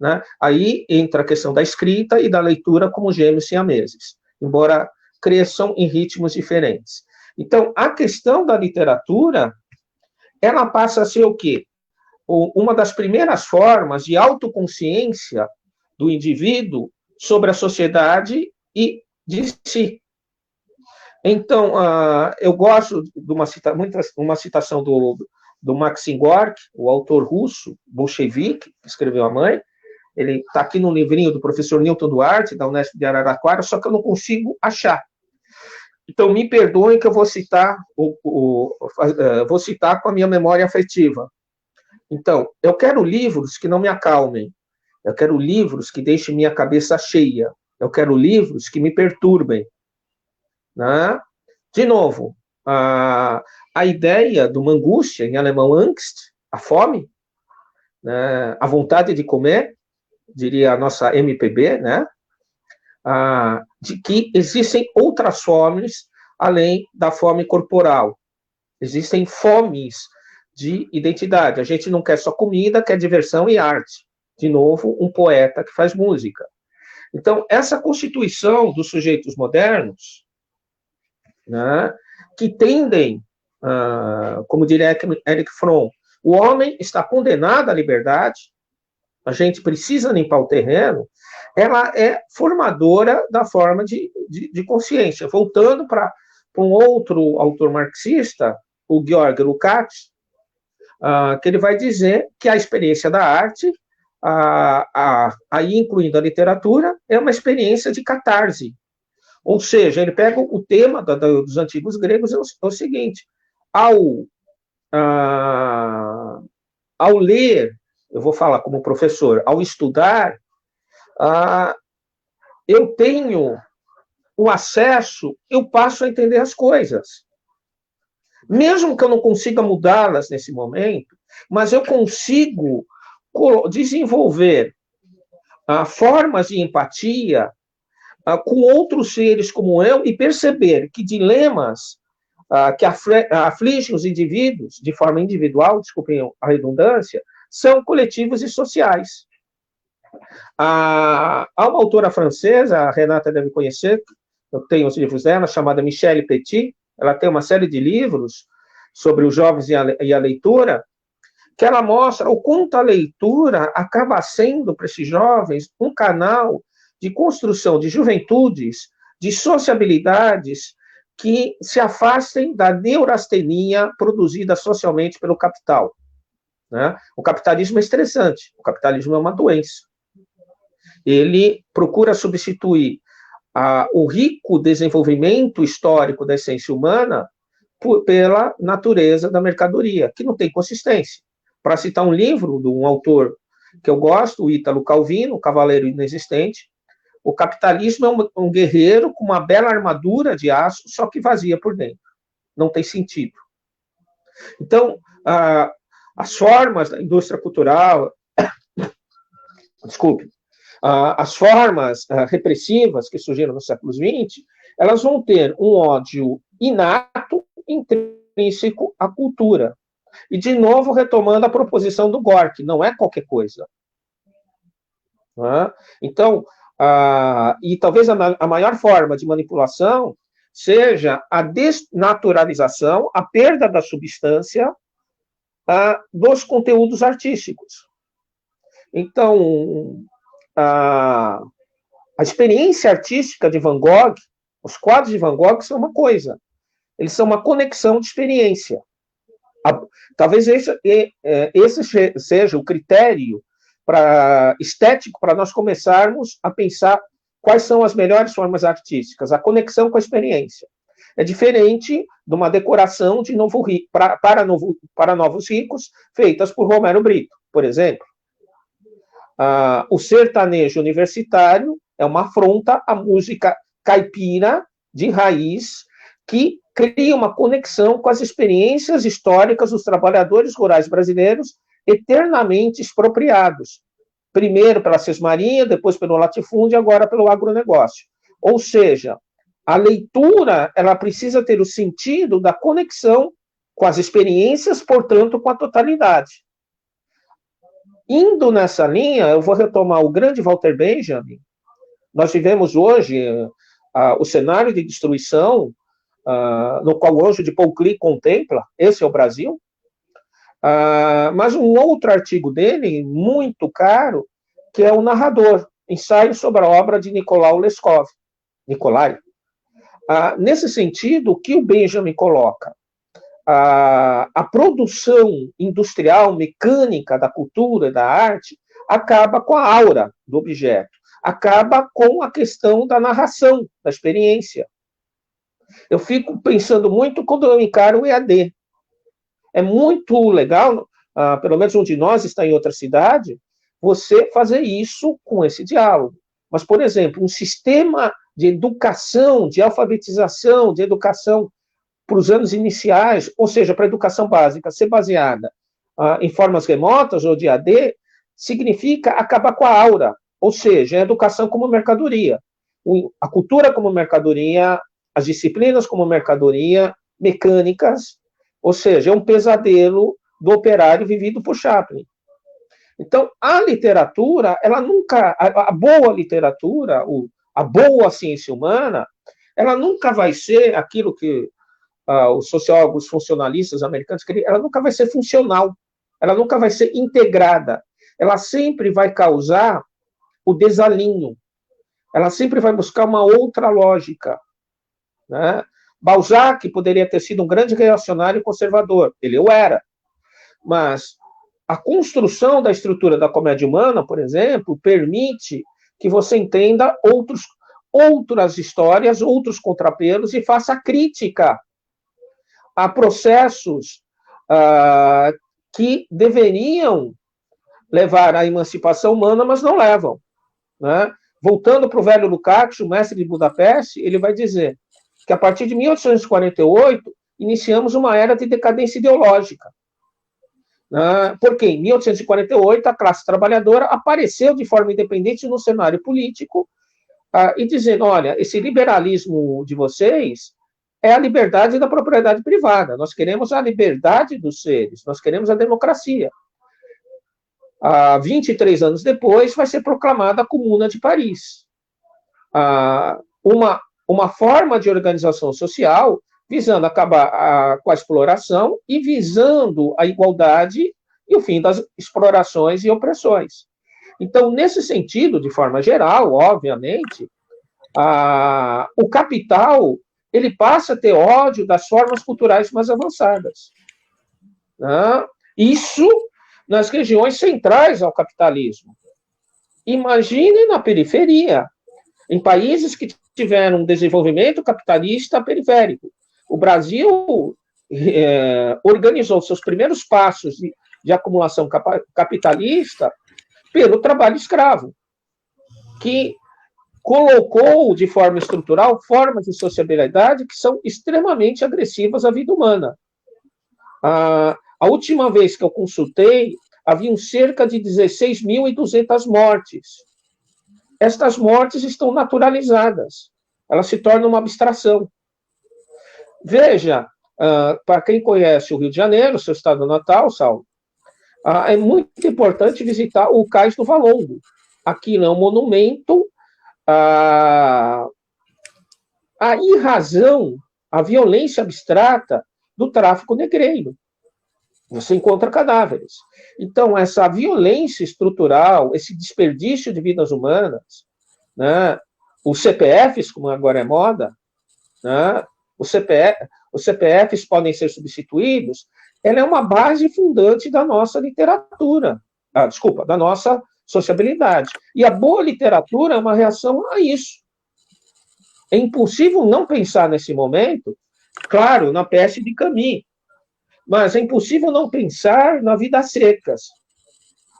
Né? Aí entra a questão da escrita e da leitura como gêmeos siameses, embora cresçam em ritmos diferentes. Então, a questão da literatura, ela passa a ser o quê? Uma das primeiras formas de autoconsciência do indivíduo sobre a sociedade e de si. Então, eu gosto de uma citação do Maxim Gorky, o autor russo, bolchevique, que escreveu A Mãe. Ele está aqui no livrinho do professor Newton Duarte, da Unesp de Araraquara, só que eu não consigo achar. Então, me perdoem que eu vou citar com a minha memória afetiva. Então, eu quero livros que não me acalmem. Eu quero livros que deixem minha cabeça cheia. Eu quero livros que me perturbem. Né? De novo, a ideia de uma angústia, em alemão Angst, a fome, né? A vontade de comer, diria a nossa MPB, né? De que existem outras fomes além da fome corporal. Existem fomes de identidade. A gente não quer só comida, quer diversão e arte. De novo, um poeta que faz música. Então, essa constituição dos sujeitos modernos, né, que tendem, como diria Erich Fromm, o homem está condenado à liberdade, a gente precisa limpar o terreno, ela é formadora da forma de consciência. Voltando para um outro autor marxista, o Georg Lukács, que ele vai dizer que a experiência da arte, aí incluindo a literatura, é uma experiência de catarse. Ou seja, ele pega o tema dos antigos gregos, é o seguinte: ao ler, eu vou falar como professor, ao estudar, eu tenho o acesso, eu passo a entender as coisas. Mesmo que eu não consiga mudá-las nesse momento, mas eu consigo desenvolver formas de empatia com outros seres como eu e perceber que dilemas que afligem os indivíduos de forma individual, desculpem a redundância, são coletivos e sociais. Há uma autora francesa, a Renata deve conhecer, eu tenho os livros dela, chamada Michelle Petit. Ela tem uma série de livros sobre os jovens e a leitura, que ela mostra o quanto a leitura acaba sendo, para esses jovens, um canal de construção de juventudes, de sociabilidades que se afastem da neurastenia produzida socialmente pelo capital. Né? O capitalismo é estressante, o capitalismo é uma doença. Ele procura substituir o rico desenvolvimento histórico da essência humana pela natureza da mercadoria, que não tem consistência. Para citar um livro de um autor que eu gosto, o Ítalo Calvino, O Cavaleiro Inexistente, o capitalismo é um guerreiro com uma bela armadura de aço, só que vazia por dentro. Não tem sentido. Então, as formas da indústria cultural, as formas repressivas que surgiram no século XX, elas vão ter um ódio inato, intrínseco à cultura. E, de novo, retomando a proposição do Gorky, não é qualquer coisa. Então, e talvez a maior forma de manipulação seja a desnaturalização, a perda da substância dos conteúdos artísticos. Então, a experiência artística de Van Gogh, os quadros de Van Gogh são uma coisa, eles são uma conexão de experiência. Talvez esse seja o critério estético para nós começarmos a pensar quais são as melhores formas artísticas, a conexão com a experiência. É diferente de uma decoração de para novos ricos, feitas por Romero Brito, por exemplo. O sertanejo universitário é uma afronta à música caipira de raiz que cria uma conexão com as experiências históricas dos trabalhadores rurais brasileiros eternamente expropriados. Primeiro pela sesmarinha, depois pelo latifúndio e agora pelo agronegócio. Ou seja, a leitura ela precisa ter o sentido da conexão com as experiências, portanto, com a totalidade. Indo nessa linha, eu vou retomar o grande Walter Benjamin. Nós vivemos hoje o cenário de destruição no qual o Anjo de Paul Klee contempla, esse é o Brasil. Mas um outro artigo dele, muito caro, que é o Narrador, ensaio sobre a obra de Nicolau Leskov. Nesse sentido, o que o Benjamin coloca? A produção industrial, mecânica da cultura, da arte, acaba com a aura do objeto, acaba com a questão da narração, da experiência. Eu fico pensando muito quando eu encaro o EAD. É muito legal, pelo menos um de nós está em outra cidade, você fazer isso com esse diálogo. mas, por exemplo, um sistema de educação, de alfabetização, de educação para os anos iniciais, ou seja, para a educação básica, ser baseada em formas remotas ou de AD, significa acabar com a aura, ou seja, a educação como mercadoria, a cultura como mercadoria, as disciplinas como mercadoria, mecânicas, ou seja, é um pesadelo do operário vivido por Chaplin. Então, a literatura, ela nunca, a boa literatura, a boa ciência humana, ela nunca vai ser aquilo que os sociólogos funcionalistas americanos queriam, ela nunca vai ser funcional, ela nunca vai ser integrada, ela sempre vai causar o desalinho, ela sempre vai buscar uma outra lógica, né? Balzac poderia ter sido um grande reacionário conservador, ele o era, mas a construção da estrutura da comédia humana, por exemplo, permite que você entenda outras histórias, outros contrapelos e faça crítica a processos que deveriam levar à emancipação humana, mas não levam, né? Voltando para o velho Lukács, o mestre de Budapeste, ele vai dizer que a partir de 1848 iniciamos uma era de decadência ideológica. Porque em 1848 a classe trabalhadora apareceu de forma independente no cenário político e dizendo, olha, esse liberalismo de vocês é a liberdade da propriedade privada, nós queremos a liberdade dos seres, nós queremos a democracia. 23 anos depois vai ser proclamada a Comuna de Paris. Uma forma de organização social visando acabar com a exploração e visando a igualdade e o fim das explorações e opressões. Então, nesse sentido, de forma geral, obviamente, o capital ele passa a ter ódio das formas culturais mais avançadas, né? Isso nas regiões centrais ao capitalismo. Imagine na periferia, em países que tiveram um desenvolvimento capitalista periférico. O Brasil organizou seus primeiros passos de acumulação capitalista pelo trabalho escravo, que colocou de forma estrutural formas de sociabilidade que são extremamente agressivas à vida humana. A última vez que eu consultei, haviam cerca de 16.200 mortes. Estas mortes estão naturalizadas, elas se tornam uma abstração. Veja, para quem conhece o Rio de Janeiro, seu estado natal, Saulo, é muito importante visitar o Cais do Valongo. Aquilo é um monumento à irrazão, à violência abstrata do tráfico negreiro. Você encontra cadáveres. Então, essa violência estrutural, esse desperdício de vidas humanas, né, os CPFs, como agora é moda, né, os CPFs podem ser substituídos, ela é uma base fundante da nossa literatura, da nossa sociabilidade. E a boa literatura é uma reação a isso. É impossível não pensar nesse momento, claro, na peça de Camus, mas é impossível não pensar na Vidas Secas.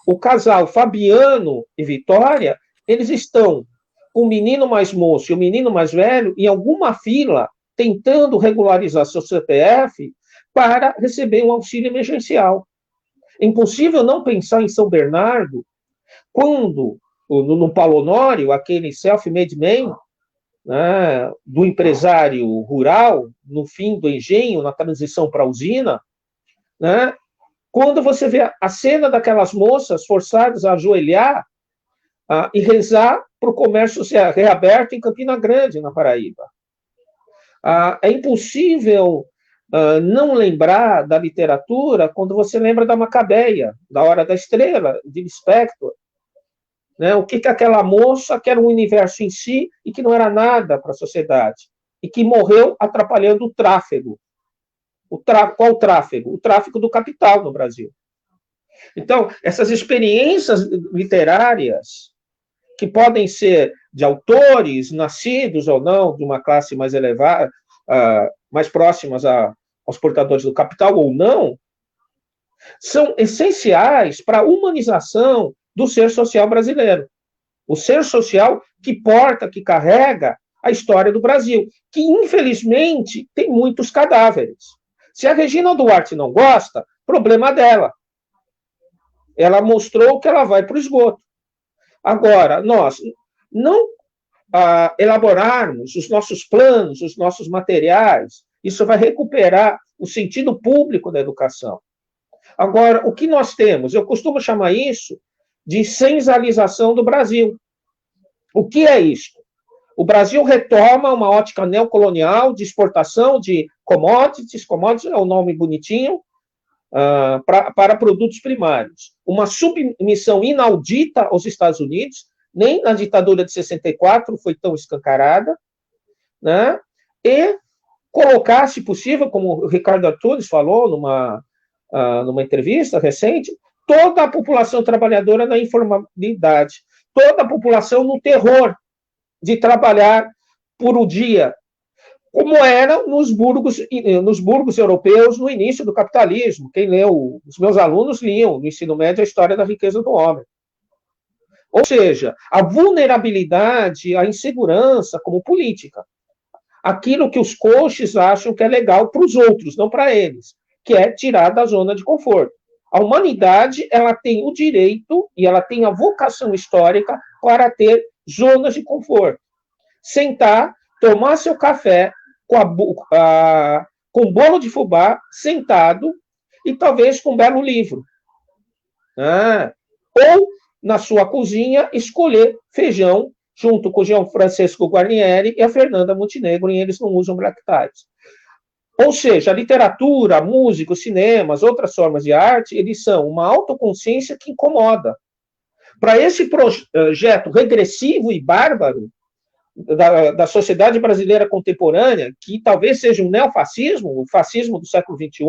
O casal Fabiano e Vitória, eles estão, o menino mais moço e o menino mais velho, em alguma fila, tentando regularizar seu CPF para receber um auxílio emergencial. É impossível não pensar em São Bernardo, quando, no Paulo Honório, aquele self-made man, né, do empresário rural, no fim do engenho, na transição para a usina, né, quando você vê a cena daquelas moças forçadas a ajoelhar e rezar para o comércio ser reaberto em Campina Grande, na Paraíba. É impossível não lembrar da literatura quando você lembra da Macabeia, da Hora da Estrela, de Lispector. Né? O que aquela moça, que era um universo em si e que não era nada para a sociedade, e que morreu atrapalhando o tráfego. Qual tráfego? O tráfego do capital no Brasil. Então, essas experiências literárias, que podem ser de autores nascidos ou não de uma classe mais elevada, mais próximas aos portadores do capital ou não, são essenciais para a humanização do ser social brasileiro. o ser social que porta, que carrega a história do Brasil, que infelizmente tem muitos cadáveres. Se a Regina Duarte não gosta, problema dela. Ela mostrou que ela vai para o esgoto. Agora, nós não elaborarmos os nossos planos, os nossos materiais, isso vai recuperar o sentido público da educação. Agora, o que nós temos? Eu costumo chamar isso de senzalização do Brasil. O que é isso? O Brasil retoma uma ótica neocolonial de exportação de commodities é um nome bonitinho, para produtos primários. Uma submissão inaudita aos Estados Unidos, nem na ditadura de 64 foi tão escancarada, né? E colocar, se possível, como o Ricardo Artudes falou numa entrevista recente, toda a população trabalhadora na informalidade, toda a população no terror de trabalhar por um dia, como era nos burgos europeus no início do capitalismo. Quem leu, os meus alunos liam no ensino médio a história da riqueza do homem. Ou seja, a vulnerabilidade, a insegurança como política. Aquilo que os coaches acham que é legal para os outros, não para eles, que é tirar da zona de conforto. A humanidade, ela tem o direito e ela tem a vocação histórica para ter zonas de conforto. Sentar, tomar seu café com bolo de fubá, sentado, e talvez com um belo livro. Ou, na sua cozinha, escolher feijão, junto com o Gianfrancesco Guarnieri e a Fernanda Montenegro, e eles não usam black ties. Ou seja, a literatura, a música, os cinemas, outras formas de arte, eles são uma autoconsciência que incomoda. Para esse projeto regressivo e bárbaro da sociedade brasileira contemporânea, que talvez seja um neofascismo, o fascismo do século XXI,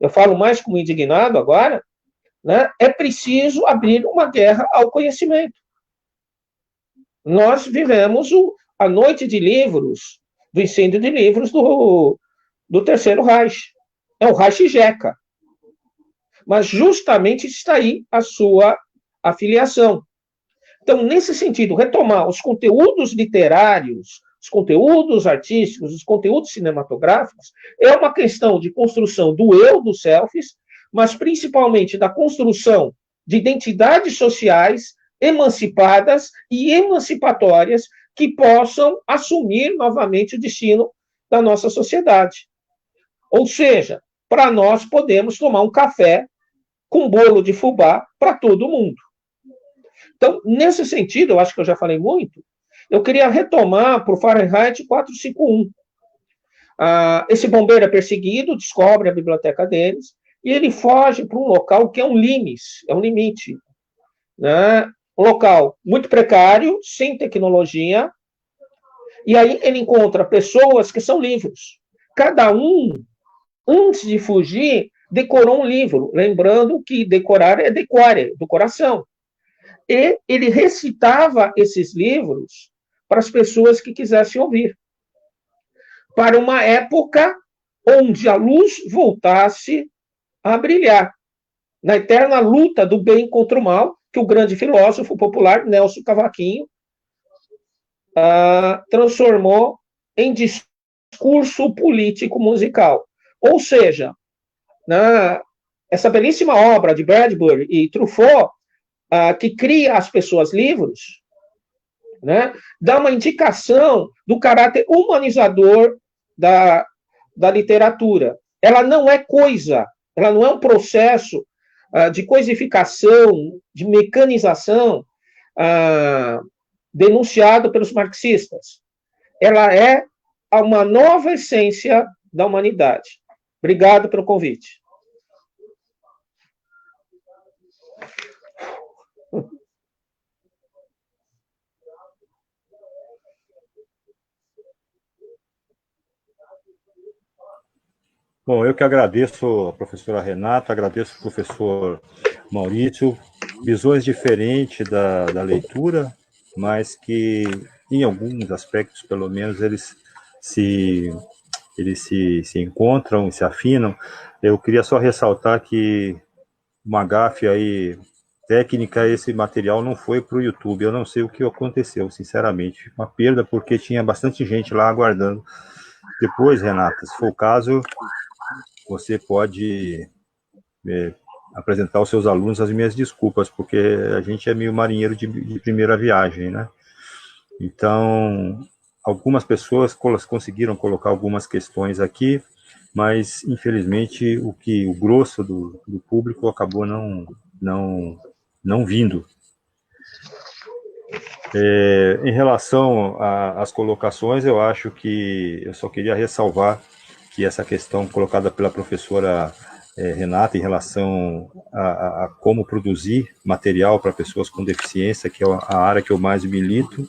eu falo mais como indignado agora, né, é preciso abrir uma guerra ao conhecimento. Nós vivemos a noite de livros, do incêndio de livros do Terceiro Reich. É o Reich-Jeca. Mas justamente está aí a sua afiliação. Então, nesse sentido, retomar os conteúdos literários, os conteúdos artísticos, os conteúdos cinematográficos, é uma questão de construção do eu, dos selfies, mas principalmente da construção de identidades sociais emancipadas e emancipatórias que possam assumir novamente o destino da nossa sociedade. Ou seja, para nós podemos tomar um café com bolo de fubá para todo mundo. Então, nesse sentido, eu acho que eu já falei muito, eu queria retomar para o Fahrenheit 451. Esse bombeiro é perseguido, descobre a biblioteca deles, e ele foge para um local que é um limite. Né? Um local muito precário, sem tecnologia, e aí ele encontra pessoas que são livros. Cada um, antes de fugir, decorou um livro, lembrando que decorar é decore, do coração. E ele recitava esses livros para as pessoas que quisessem ouvir. Para uma época onde a luz voltasse a brilhar. Na eterna luta do bem contra o mal, que o grande filósofo popular, Nelson Cavaquinho, transformou em discurso político musical. Ou seja, essa belíssima obra de Bradbury e Truffaut, que cria as pessoas livros, né, dá uma indicação do caráter humanizador da literatura. Ela não é coisa, ela não é um processo de coisificação, de mecanização denunciado pelos marxistas. Ela é uma nova essência da humanidade. Obrigado pelo convite. Bom, eu que agradeço a professora Renata, agradeço ao professor Maurício, visões diferentes da leitura, mas que, em alguns aspectos, pelo menos, eles se encontram, se afinam. Eu queria só ressaltar que uma gafe aí técnica, esse material não foi para o YouTube. Eu não sei o que aconteceu, sinceramente. Uma perda, porque tinha bastante gente lá aguardando. Depois, Renata, se for o caso, você pode apresentar aos seus alunos as minhas desculpas, porque a gente é meio marinheiro de primeira viagem, né? Então, algumas pessoas conseguiram colocar algumas questões aqui, mas, infelizmente, o grosso do público acabou não vindo. Em relação às colocações, eu acho que eu só queria ressalvar que essa questão colocada pela professora Renata em relação a como produzir material para pessoas com deficiência, que é a área que eu mais milito,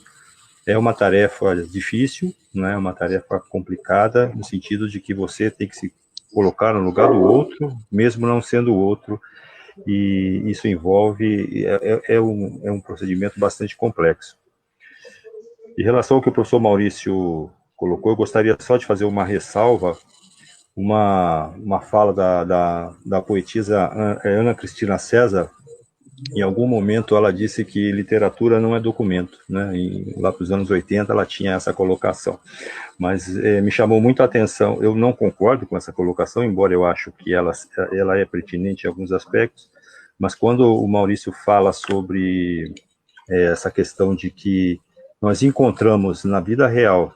é uma tarefa difícil, né? Uma tarefa complicada, no sentido de que você tem que se colocar no lugar do outro, mesmo não sendo o outro, e isso envolve, é um procedimento bastante complexo. Em relação ao que o professor Maurício colocou, eu gostaria só de fazer uma ressalva, uma fala da poetisa Ana Cristina César. Em algum momento ela disse que literatura não é documento, né? Lá para os anos 80 ela tinha essa colocação, mas me chamou muito a atenção. Eu não concordo com essa colocação, embora eu acho que ela é pertinente em alguns aspectos, mas quando o Maurício fala sobre essa questão de que nós encontramos na vida real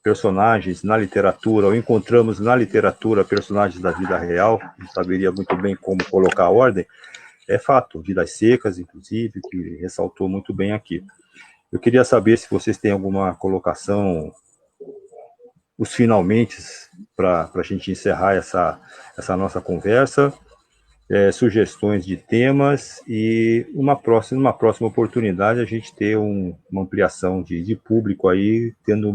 personagens na literatura, ou encontramos na literatura personagens da vida real, não saberia muito bem como colocar a ordem, é fato, Vidas Secas, inclusive, que ressaltou muito bem aqui. Eu queria saber se vocês têm alguma colocação, os finalmente, para a gente encerrar essa nossa conversa, sugestões de temas e numa próxima oportunidade a gente ter uma ampliação de público aí, tendo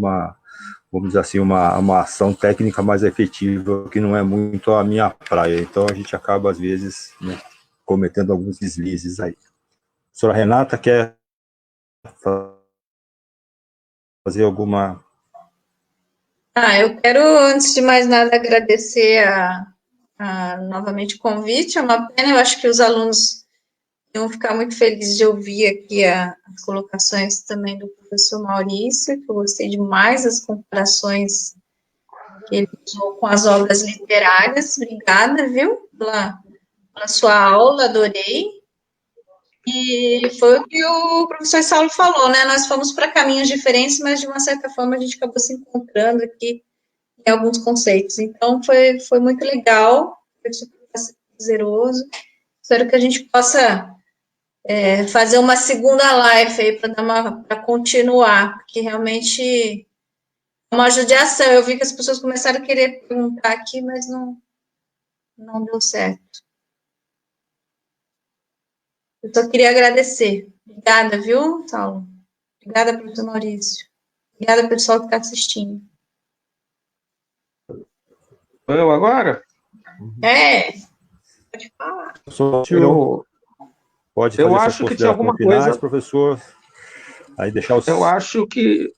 vamos dizer assim, uma ação técnica mais efetiva, que não é muito a minha praia. Então a gente acaba, às vezes, né, cometendo alguns deslizes aí. A senhora Renata quer fazer alguma... Eu quero, antes de mais nada, agradecer novamente o convite. É uma pena, eu acho que os alunos iam ficar muito felizes de ouvir aqui as colocações também do professor Maurício, que eu gostei demais das comparações que ele usou com as obras literárias. Obrigada, viu, pela sua aula, adorei. E foi o que o professor Saulo falou, né? Nós fomos para caminhos diferentes, mas de uma certa forma a gente acabou se encontrando aqui em alguns conceitos. Então foi muito legal, foi super prazeroso. Espero que a gente possa fazer uma segunda live aí para continuar, porque realmente é uma judiação. Eu vi que as pessoas começaram a querer perguntar aqui, mas não deu certo. Eu só queria agradecer. Obrigada, viu, Saulo? Obrigada, professor Maurício. Obrigada, pessoal que está assistindo. Eu agora? Pode falar. Pode fazer eu acho que tinha alguma coisa, professor. Aí deixar os... Eu acho que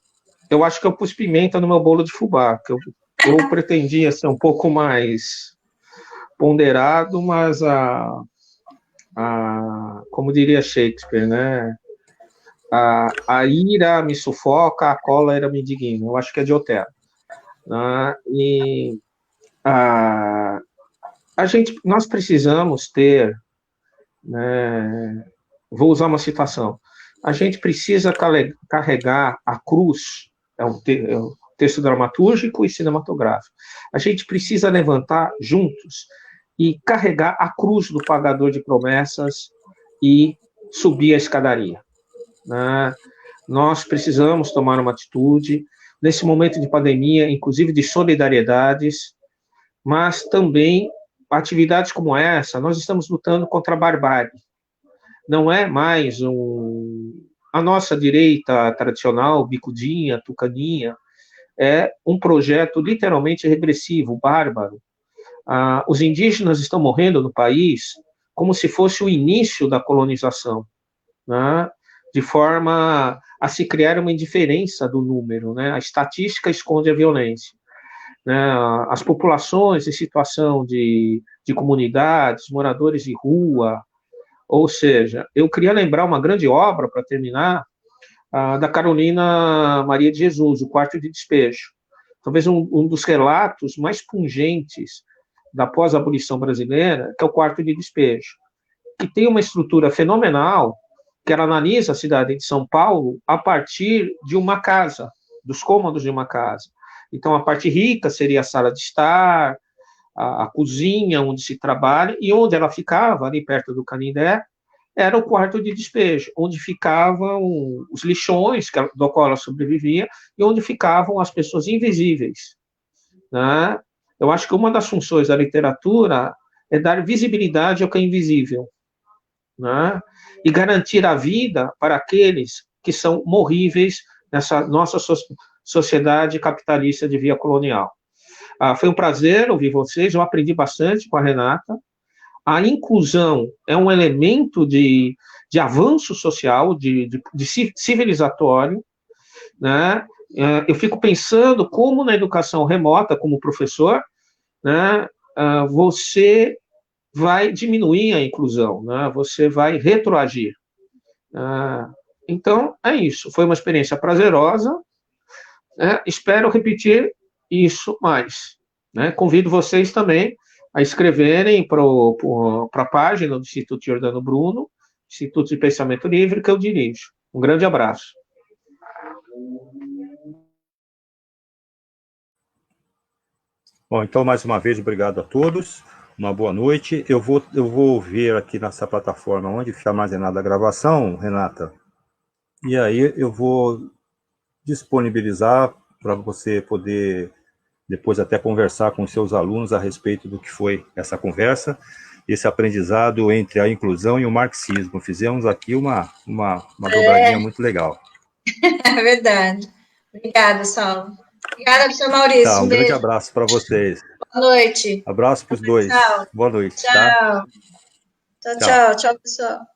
eu pus pimenta no meu bolo de fubá, que eu pretendia ser um pouco mais ponderado, mas como diria Shakespeare, né? A ira me sufoca, a cólera me indigna. Eu acho que é de Otelo. Né? E nós precisamos ter, né, vou usar uma citação, a gente precisa carregar a cruz, é um texto dramatúrgico e cinematográfico, a gente precisa levantar juntos e carregar a cruz do pagador de promessas e subir a escadaria. Né? Nós precisamos tomar uma atitude, nesse momento de pandemia, inclusive de solidariedades, mas também atividades como essa, nós estamos lutando contra a barbárie. Não é mais a nossa direita tradicional, bicudinha, tucaninha, é um projeto literalmente regressivo, bárbaro. Os indígenas estão morrendo no país como se fosse o início da colonização, né? De forma a se criar uma indiferença do número, né? A estatística esconde a violência. Né? As populações em situação de comunidades, moradores de rua, Ou seja, eu queria lembrar uma grande obra, para terminar, da Carolina Maria de Jesus, O Quarto de Despejo. Talvez um dos relatos mais pungentes da pós-abolição brasileira, que é O Quarto de Despejo, que tem uma estrutura fenomenal, que ela analisa a cidade de São Paulo a partir de uma casa, dos cômodos de uma casa. Então, a parte rica seria a sala de estar, a cozinha, onde se trabalha, e onde ela ficava, ali perto do Canindé, era o quarto de despejo, onde ficavam os lixões do qual ela sobrevivia, e onde ficavam as pessoas invisíveis. Né? Eu acho que uma das funções da literatura é dar visibilidade ao que é invisível, né? E garantir a vida para aqueles que são morríveis nessa nossa sociedade capitalista de via colonial. Foi um prazer ouvir vocês, eu aprendi bastante com a Renata. A inclusão é um elemento de avanço social, de civilizatório, né? Eu fico pensando como na educação remota, como professor, né, você vai diminuir a inclusão, né? Você vai retroagir. Então, é isso. Foi uma experiência prazerosa. Né? Espero repetir isso mais. Né? Convido vocês também a escreverem para a página do Instituto Giordano Bruno, Instituto de Pensamento Livre, que eu dirijo. Um grande abraço. Bom, então, mais uma vez, obrigado a todos. Uma boa noite. Eu vou ver aqui nessa plataforma onde fica armazenada a gravação, Renata, e aí eu vou disponibilizar para você poder depois até conversar com seus alunos a respeito do que foi essa conversa, esse aprendizado entre a inclusão e o marxismo. Fizemos aqui uma dobradinha muito legal. É verdade. Obrigada, Saulo. Obrigada, professor Maurício. Tá, um grande abraço para vocês. Boa noite. Abraço para os dois. Tchau. Boa noite. Tchau. Tá? Tchau, tchau. Tchau, pessoal.